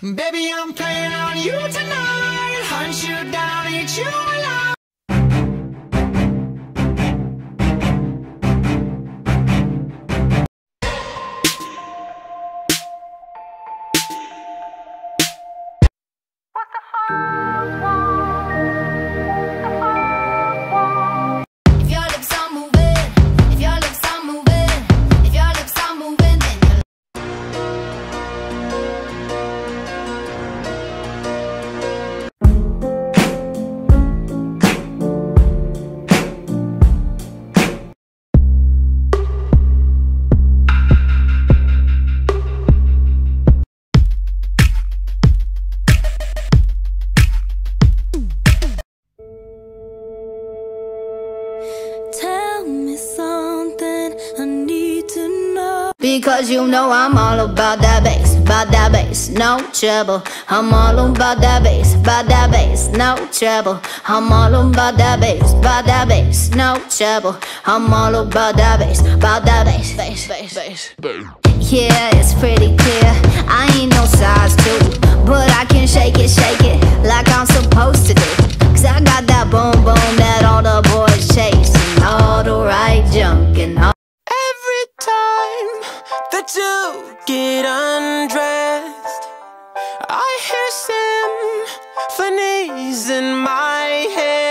Baby, I'm playing on you tonight. Hunt you down, eat you alive. Tell me something I need to know. Because you know I'm all about that bass, no trouble. I'm all about that bass, no trouble. I'm all about that bass, no trouble. I'm all about that bass, bass. Yeah, it's pretty clear, I ain't no size 2, but I can shake it like I'm supposed to do. Cause I got that boom boom that all the boys chase, and all the right junk and all. Every time that you get undressed, I hear symphonies in my head.